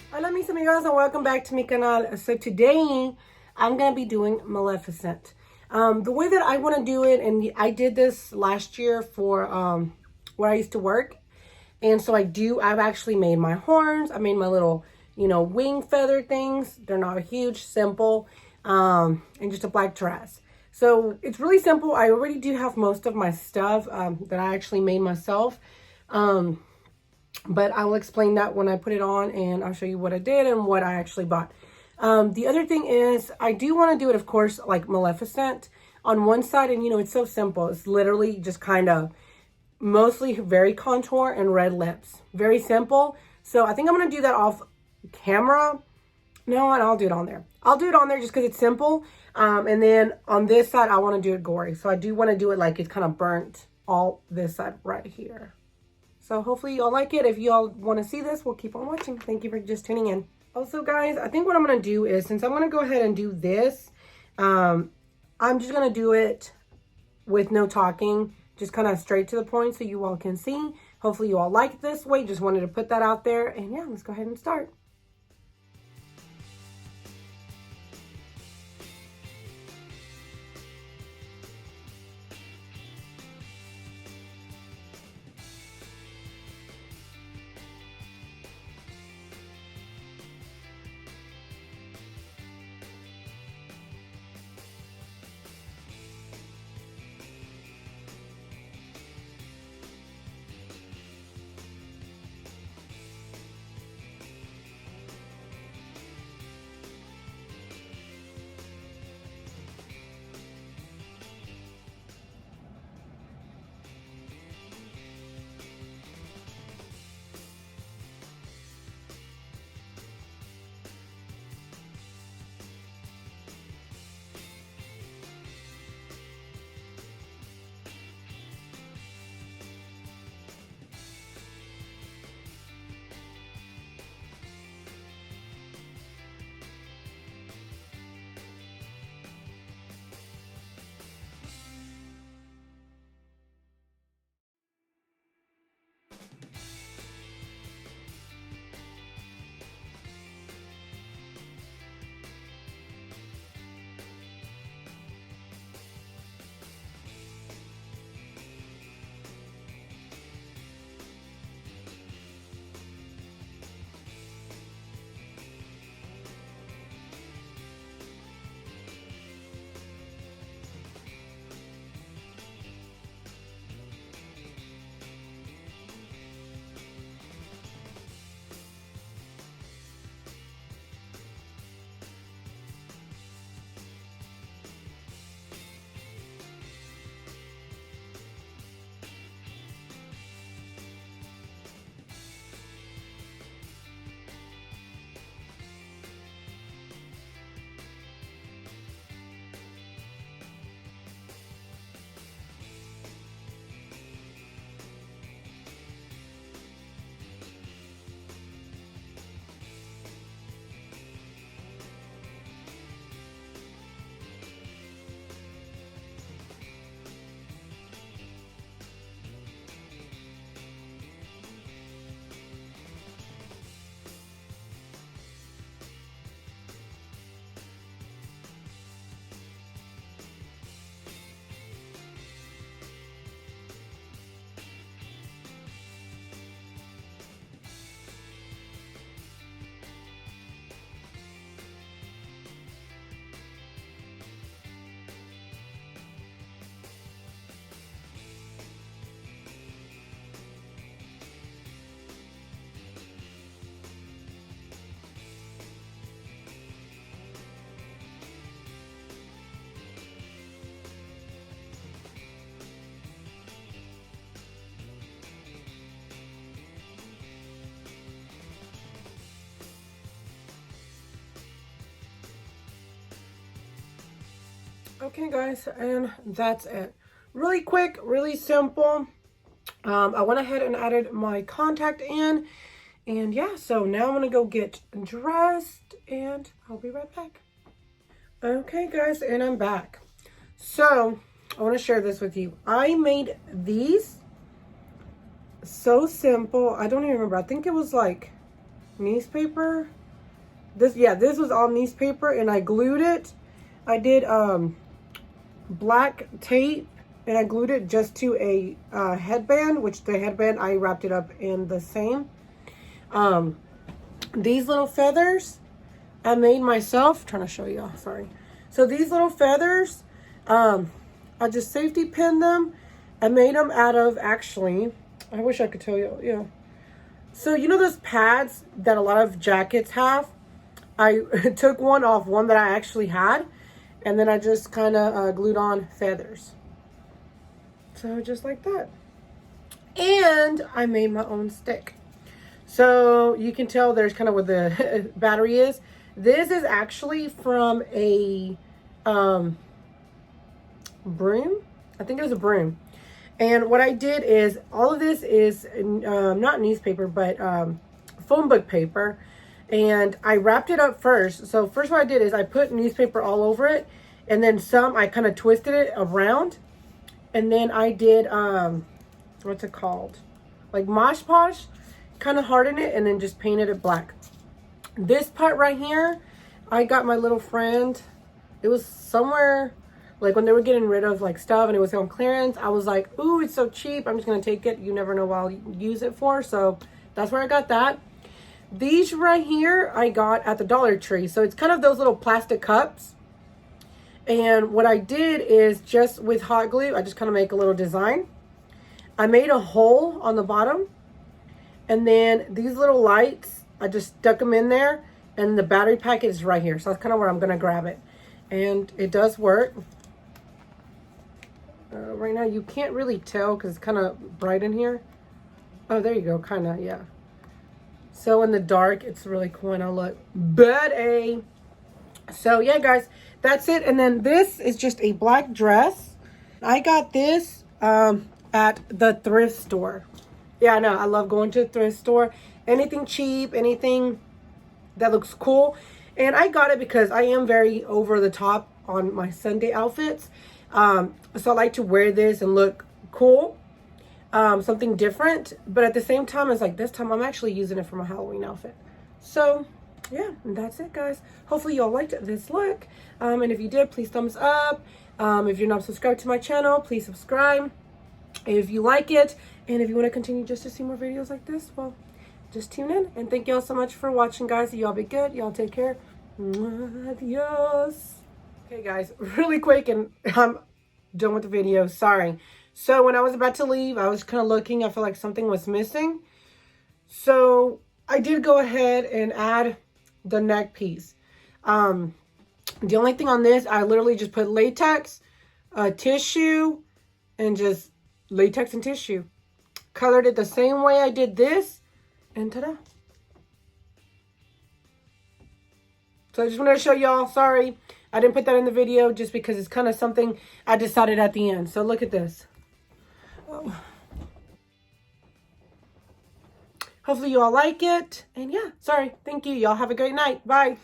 Hola mis amigos and welcome back to my canal. So today I'm going to be doing Maleficent. The way that I want to do it, and I did this last year for where I used to work. And so I've actually made my horns. I made my little, wing feather things. They're not huge, simple, and just a black dress. So it's really simple. I already do have most of my stuff that I actually made myself. But I will explain that when I put it on, and I'll show you what I did and what I actually bought. The other thing is I do want to do it, of course, like Maleficent on one side. And, it's so simple. It's literally just kind of mostly very contour and red lips. Very simple. So I think I'm going to do that off camera. No, and I'll do it on there. I'll do it on there just because it's simple. And then on this side, I want to do it gory. So I do want to do it like it's kind of burnt all this side right here. So hopefully y'all like it. If y'all want to see this, we'll keep on watching. Thank you for just tuning in. Also, guys, I think what I'm going to do is, since I'm going to go ahead and do this, I'm just going to do it with no talking, just kind of straight to the point so you all can see. Hopefully you all like it this way. Just wanted to put that out there. And yeah, let's go ahead and start. Okay, guys, and that's it. Really quick, really simple. I went ahead and added my contact in. And yeah, so now I'm going to go get dressed and I'll be right back. Okay, guys, and I'm back. So I want to share this with you. I made these so simple. I don't even remember. I think it was like newspaper. this was all newspaper, and I glued it. I did black tape, and I glued it just to a headband, which the headband I wrapped it up in the same. These little feathers I made myself. I'm trying to show y'all, sorry. So these little feathers, I just safety pinned them. I made them out of, actually, I wish I could tell you, yeah. So you know those pads that a lot of jackets have? I took one off one that I actually had, and then I just kind of glued on feathers. So just like that. And I made my own stick. So you can tell there's kind of where the battery is. This is actually from a broom. I think it was a broom. And what I did is, all of this is not newspaper, but phone book paper. And I wrapped it up first. So first what I did is I put newspaper all over it. And then some, I kind of twisted it around. And then I did, what's it called? Like Mosh Posh. Kind of hardened it and then just painted it black. This part right here, I got my little friend. It was somewhere, like when they were getting rid of like stuff and it was on clearance. I was like, ooh, it's so cheap. I'm just going to take it. You never know what I'll use it for. So that's where I got that. These right here, I got at the Dollar Tree. So it's kind of those little plastic cups. And what I did is just with hot glue, I just kind of make a little design. I made a hole on the bottom. And then these little lights, I just stuck them in there. And the battery pack is right here. So that's kind of where I'm going to grab it. And it does work. Right now, you can't really tell because it's kind of bright in here. Oh, there you go. Kind of, yeah. So in the dark, it's really cool. And I look bad. So yeah, guys, that's it. And then this is just a black dress. I got this at the thrift store. Yeah, I know. I love going to the thrift store. Anything cheap, anything that looks cool. And I got it because I am very over the top on my Sunday outfits. So I like to wear this and look cool. Something different. But at the same time, it's like this time I'm actually using it for my Halloween outfit. So, yeah, and that's it, guys. Hopefully y'all liked this look. And if you did, please thumbs up. If you're not subscribed to my channel, please subscribe. If you like it, and if you want to continue just to see more videos like this, well, just tune in. And thank y'all so much for watching, guys. Y'all be good. Y'all take care. Adios. Okay, guys, really quick, and I'm done with the video. Sorry. So when I was about to leave, I was kind of looking. I felt like something was missing. So I did go ahead and add the neck piece. The only thing on this, I literally just put latex, tissue, and just latex and tissue. Colored it the same way I did this, and ta-da. So I just wanted to show y'all. Sorry, I didn't put that in the video just because it's kind of something I decided at the end. So look at this. Oh. Hopefully you all like it. And yeah, sorry. Thank you. Y'all have a great night. Bye.